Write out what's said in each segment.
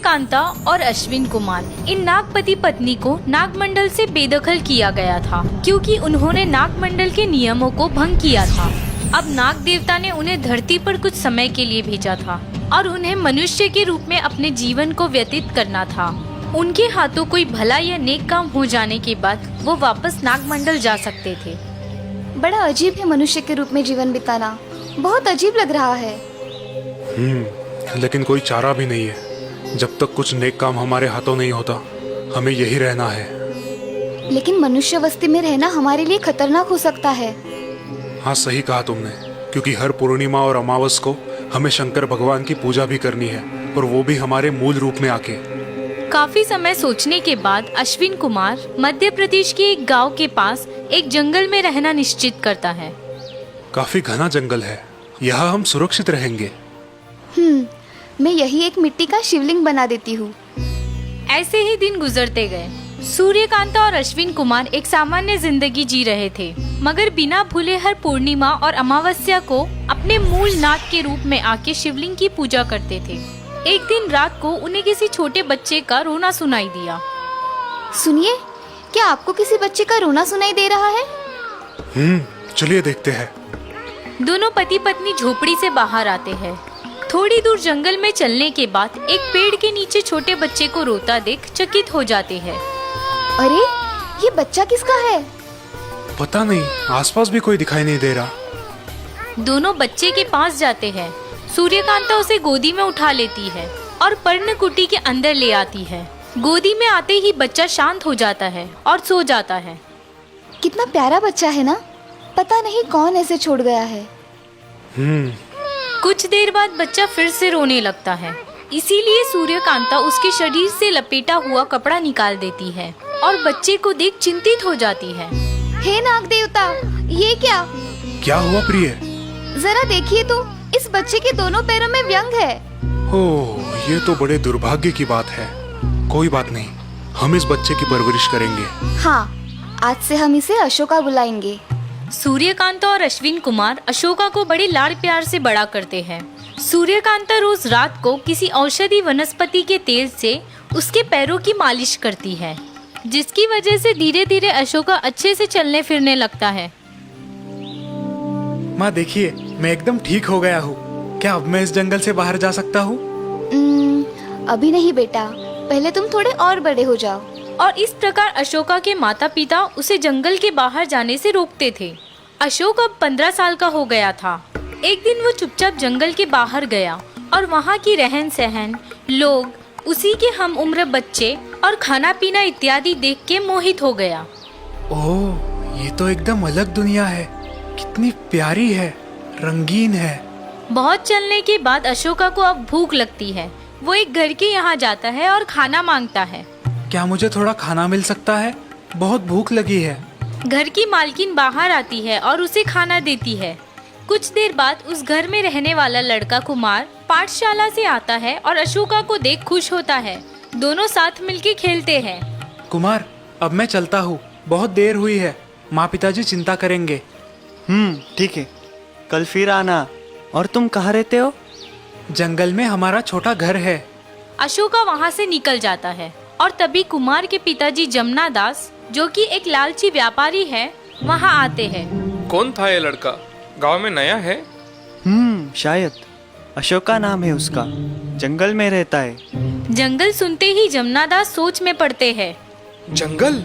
सूर्यकांता और अश्विन कुमार, इन नागपति पत्नी को नागमंडल से बेदखल किया गया था क्योंकि उन्होंने नागमंडल के नियमों को भंग किया था। अब नाग देवता ने उन्हें धरती पर कुछ समय के लिए भेजा था और उन्हें मनुष्य के रूप में अपने जीवन को व्यतीत करना था। उनके हाथों कोई भला या नेक काम हो जाने के बाद वो वापस नागमंडल जा सकते थे। बड़ा अजीब है मनुष्य के रूप में जीवन बिताना, बहुत अजीब लग रहा है। लेकिन कोई चारा भी नहीं है। जब तक कुछ नेक काम हमारे हाथों नहीं होता, हमें यही रहना है। लेकिन मनुष्य बस्ती में रहना हमारे लिए खतरनाक हो सकता है। हाँ, सही कहा तुमने, क्योंकि हर पूर्णिमा और अमावस को हमें शंकर भगवान की पूजा भी करनी है, और वो भी हमारे मूल रूप में आके। काफी समय सोचने के बाद अश्विन कुमार मध्य प्रदेश के एक गांव के पास एक जंगल में रहना निश्चित करता है। काफी घना जंगल है, यहाँ हम सुरक्षित रहेंगे। मैं यही एक मिट्टी का शिवलिंग बना देती हूँ। ऐसे ही दिन गुजरते गए। सूर्यकांता और अश्विन कुमार एक सामान्य जिंदगी जी रहे थे, मगर बिना भूले हर पूर्णिमा और अमावस्या को अपने मूल नाग के रूप में आके शिवलिंग की पूजा करते थे। एक दिन रात को उन्हें किसी छोटे बच्चे का रोना सुनाई दिया। सुनिए, क्या आपको किसी बच्चे का रोना सुनाई दे रहा है? चलिए देखते हैं। दोनों पति पत्नी झोपड़ी से बाहर आते हैं। थोड़ी दूर जंगल में चलने के बाद एक पेड़ के नीचे छोटे बच्चे को रोता देख चकित हो जाते हैं। अरे, ये बच्चा किसका है? पता नहीं, आसपास भी कोई दिखाई नहीं दे रहा। दोनों बच्चे के पास जाते हैं। सूर्यकांता उसे गोदी में उठा लेती है और पर्णकुटी के अंदर ले आती है। गोदी में आते ही बच्चा शांत हो जाता है और सो जाता है। कितना प्यारा बच्चा है ना, पता नहीं कौन ऐसे छोड़ गया है। कुछ देर बाद बच्चा फिर से रोने लगता है, इसीलिए सूर्यकांता उसके शरीर से लपेटा हुआ कपड़ा निकाल देती है और बच्चे को देख चिंतित हो जाती है। हे नाग देवता, ये क्या? क्या हुआ प्रिय? जरा देखिए तो, इस बच्चे के दोनों पैरों में व्यंग है। ओह, ये तो बड़े दुर्भाग्य की बात है। कोई बात नहीं, हम इस बच्चे की परवरिश करेंगे। हाँ, आज से हम इसे अशोका बुलाएंगे। सूर्यकांता और अश्विन कुमार अशोका को बड़े लाड़ प्यार से बड़ा करते हैं। सूर्यकांता रोज रात को किसी औषधि वनस्पति के तेल से उसके पैरों की मालिश करती है, जिसकी वजह से धीरे धीरे अशोका अच्छे से चलने फिरने लगता है। माँ देखिए, मैं एकदम ठीक हो गया हूँ। क्या अब मैं इस जंगल से बाहर जा सकता हूँ? अभी नहीं बेटा, पहले तुम थोड़े और बड़े हो जाओ। और इस प्रकार अशोका के माता पिता उसे जंगल के बाहर जाने से रोकते थे। अशोक अब 15 साल का हो गया था। एक दिन वो चुपचाप जंगल के बाहर गया और वहाँ की रहन सहन, लोग, उसी के हम उम्र बच्चे और खाना पीना इत्यादि देख के मोहित हो गया। ओह, ये तो एकदम अलग दुनिया है। कितनी प्यारी है, रंगीन है। बहुत चलने के बाद अशोका को अब भूख लगती है। वो एक घर के यहाँ जाता है और खाना मांगता है। क्या मुझे थोड़ा खाना मिल सकता है? बहुत भूख लगी है। घर की मालकिन बाहर आती है और उसे खाना देती है। कुछ देर बाद उस घर में रहने वाला लड़का कुमार पाठशाला से आता है और अशोका को देख खुश होता है। दोनों साथ मिलके खेलते हैं। कुमार, अब मैं चलता हूँ, बहुत देर हुई है। माँ पिताजी चिंता करेंगे। ठीक है, कल फिर आना। और तुम कहाँ रहते हो? जंगल में हमारा छोटा घर है। अशोका वहाँ से निकल जाता है और तभी कुमार के पिताजी जमुना दास, जो कि एक लालची व्यापारी है, वहाँ आते हैं। कौन था ये लड़का? गांव में नया है? शायद अशोका नाम है उसका, जंगल में रहता है। जंगल सुनते ही जमुना दास सोच में पड़ते हैं। जंगल?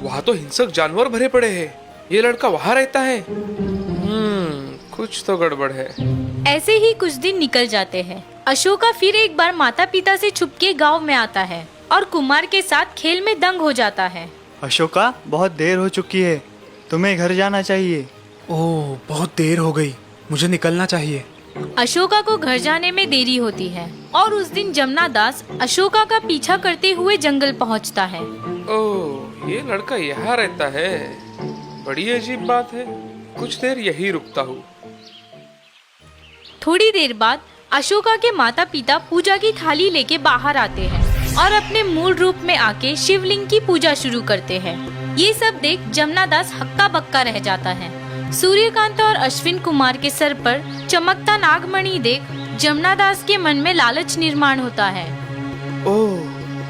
वहाँ तो हिंसक जानवर भरे पड़े हैं। ये लड़का वहाँ रहता है? कुछ तो गड़बड़ है। ऐसे ही कुछ दिन निकल जाते हैं। अशोका फिर एक बार माता पिता से छुपके गांव में आता है और कुमार के साथ खेल में दंग हो जाता है। अशोका, बहुत देर हो चुकी है, तुम्हें घर जाना चाहिए। ओह, बहुत देर हो गई, मुझे निकलना चाहिए। अशोका को घर जाने में देरी होती है और उस दिन जमुना दास अशोका का पीछा करते हुए जंगल पहुंचता है। ओह, ये लड़का यहाँ रहता है। बड़ी अजीब बात है। कुछ देर यही रुकता हूँ। थोड़ी देर बाद अशोका के माता पिता पूजा की थाली लेके बाहर आते हैं और अपने मूल रूप में आके शिवलिंग की पूजा शुरू करते हैं। ये सब देख जमुना दास हक्का बक्का रह जाता है। सूर्यकांता और अश्विन कुमार के सर पर चमकता नागमणि देख जमुना दास के मन में लालच निर्माण होता है। ओह,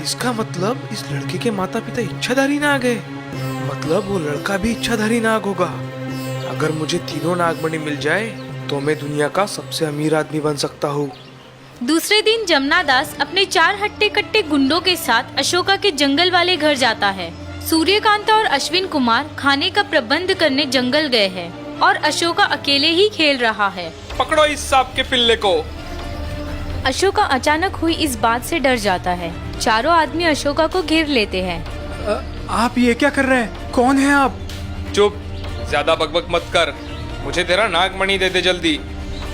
इसका मतलब इस लड़के के माता पिता इच्छाधारी नाग है। मतलब वो लड़का भी इच्छाधारी नाग होगा। अगर मुझे तीनों नागमणि मिल जाए तो मैं दुनिया का सबसे अमीर आदमी बन सकता हूँ। दूसरे दिन जमुना दास अपने 4 हट्टे कट्टे गुंडों के साथ अशोका के जंगल वाले घर जाता है। सूर्यकांता और अश्विन कुमार खाने का प्रबंध करने जंगल गए हैं और अशोका अकेले ही खेल रहा है। पकड़ो इस सांप के पिल्ले को। अशोका अचानक हुई इस बात से डर जाता है। चारों आदमी अशोका को घेर लेते हैं। आप ये क्या कर रहे हैं? कौन है आप? चुप, ज्यादा बकबक मत कर। मुझे तेरा नागमणि दे दे जल्दी।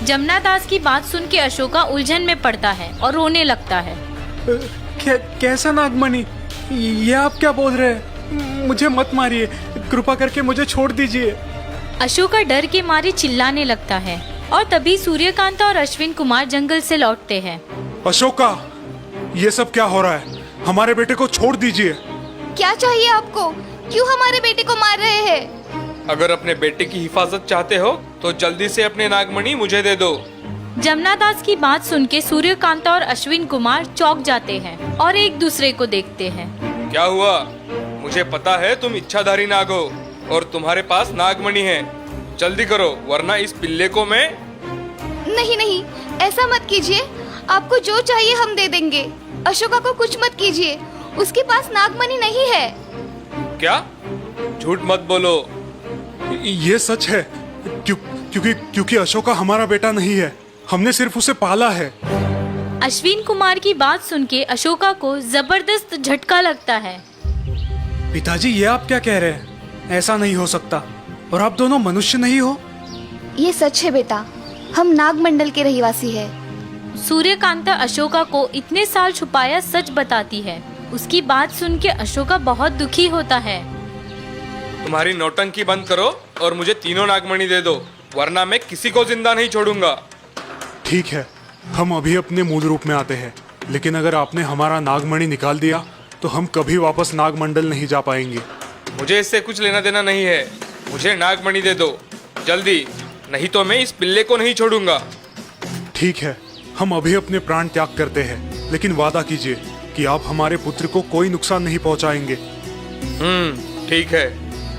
जमुना दास की बात सुन के अशोका उलझन में पड़ता है और रोने लगता है। कैसा नागमणि? ये आप क्या बोल रहे हैं? मुझे मत मारिए, कृपा करके मुझे छोड़ दीजिए। अशोका डर के मारे चिल्लाने लगता है और तभी सूर्यकांता और अश्विन कुमार जंगल से लौटते हैं। अशोका, ये सब क्या हो रहा है? हमारे बेटे को छोड़ दीजिए। क्या चाहिए आपको? क्यों हमारे बेटे को मार रहे हैं? अगर अपने बेटे की हिफाजत चाहते हो तो जल्दी से अपने नागमणि मुझे दे दो। जमुना दास की बात सुन के सूर्यकांता और अश्विन कुमार चौंक जाते हैं और एक दूसरे को देखते हैं। क्या हुआ? मुझे पता है तुम इच्छाधारी नाग हो और तुम्हारे पास नागमणि है। जल्दी करो वरना इस पिल्ले को मैं। नहीं नहीं, ऐसा मत कीजिए। आपको जो चाहिए हम दे देंगे। अशोका को कुछ मत कीजिए, उसके पास नागमणि नहीं है। क्या? झूठ मत बोलो। ये सच है, क्योंकि अशोका हमारा बेटा नहीं है। हमने सिर्फ उसे पाला है। अश्विन कुमार की बात सुन के अशोका को जबरदस्त झटका लगता है। पिताजी, ये आप क्या कह रहे हैं? ऐसा नहीं हो सकता। और आप दोनों मनुष्य नहीं हो? ये सच है बेटा, हम नागमंडल के रहवासी हैं। सूर्यकांता अशोका को इतने साल छुपाया सच बताती है। उसकी बात सुन के अशोका बहुत दुखी होता है। तुम्हारी नौटंकी बंद करो और मुझे तीनों नागमणि दे दो, वरना मैं किसी को जिंदा नहीं छोड़ूंगा। ठीक है, हम अभी अपने मूल रूप में आते हैं। लेकिन अगर आपने हमारा नागमणि निकाल दिया तो हम कभी वापस नागमंडल नहीं जा पाएंगे। मुझे इससे कुछ लेना देना नहीं है। मुझे नागमणि दे दो जल्दी, नहीं तो मैं इस पिल्ले को नहीं छोड़ूंगा। ठीक है, हम अभी अपने प्राण त्याग करते हैं, लेकिन वादा कीजिए कि आप हमारे पुत्र को कोई नुकसान नहीं पहुंचाएंगे। ठीक है।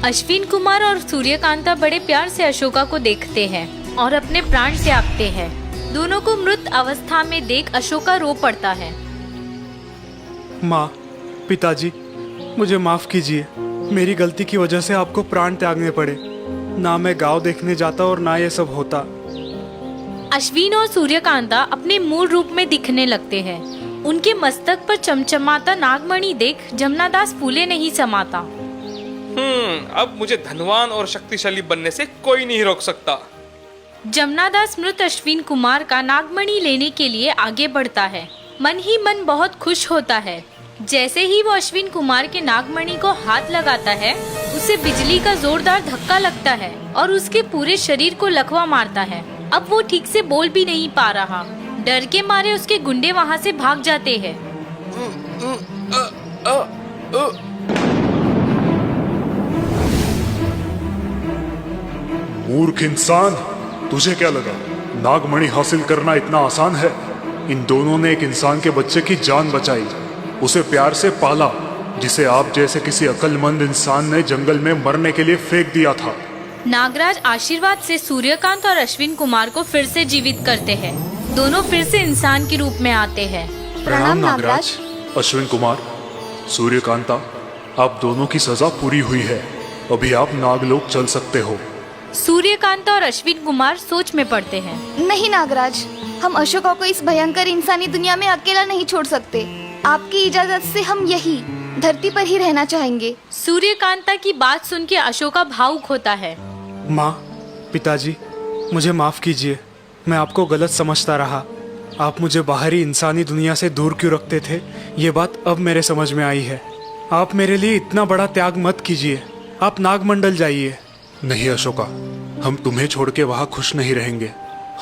अश्विन कुमार और सूर्यकांता बड़े प्यार से अशोका को देखते हैं और अपने प्राण त्यागते हैं। दोनों को मृत अवस्था में देख अशोका रो पड़ता है। माँ, पिताजी, मुझे माफ कीजिए। मेरी गलती की वजह से आपको प्राण त्यागने पड़े। ना मैं गांव देखने जाता और ना ये सब होता। अश्विन और सूर्यकांता अपने मूल रूप में दिखने लगते हैं। उनके मस्तक पर चमचमाता नागमणि देख जमुना दास फूले नहीं समाता। अब मुझे धनवान और शक्तिशाली बनने से कोई नहीं रोक सकता। जमुना दास मृत अश्विन कुमार का नागमणि लेने के लिए आगे बढ़ता है। मन ही मन बहुत खुश होता है। जैसे ही वो अश्विन कुमार के नागमणि को हाथ लगाता है, उसे बिजली का जोरदार धक्का लगता है और उसके पूरे शरीर को लकवा मारता है। अब वो ठीक से बोल भी नहीं पा रहा। डर के मारे उसके गुंडे वहाँ से भाग जाते हैं। मूर्ख इंसान, तुझे क्या लगा नागमणि हासिल करना इतना आसान है? इन दोनों ने एक इंसान के बच्चे की जान बचाई, उसे प्यार से पाला, जिसे आप जैसे किसी अक्लमंद इंसान ने जंगल में मरने के लिए फेंक दिया था। नागराज आशीर्वाद से सूर्यकांत और अश्विन कुमार को फिर से जीवित करते हैं। दोनों फिर से इंसान के रूप में आते हैं। प्रणाम नागराज। अश्विन कुमार, सूर्यकांता, आप दोनों की सजा पूरी हुई है। अभी आप नागलोक चल सकते हो। सूर्यकांता और अश्विन कुमार सोच में पड़ते हैं। नहीं नागराज, हम अशोका को इस भयंकर इंसानी दुनिया में अकेला नहीं छोड़ सकते। आपकी इजाजत से हम यही धरती पर ही रहना चाहेंगे। सूर्यकांता की बात सुन के अशोका भावुक होता है। माँ, पिताजी, मुझे माफ कीजिए। मैं आपको गलत समझता रहा। आप मुझे बाहरी इंसानी दुनिया से दूर क्यों रखते थे, ये बात अब मेरे समझ में आई है। आप मेरे लिए इतना बड़ा त्याग मत कीजिए। आप नागमंडल जाइए। नहीं अशोका, हम तुम्हें छोड़ के वहाँ खुश नहीं रहेंगे।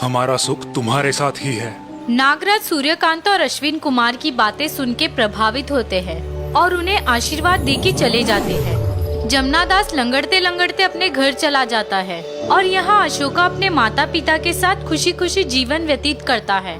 हमारा सुख तुम्हारे साथ ही है। नागराज सूर्यकांता और अश्विन कुमार की बातें सुन के प्रभावित होते हैं और उन्हें आशीर्वाद दे के चले जाते हैं। जमुना दास लंगड़ते लंगड़ते अपने घर चला जाता है और यहाँ अशोका अपने माता पिता के साथ खुशी खुशी जीवन व्यतीत करता है।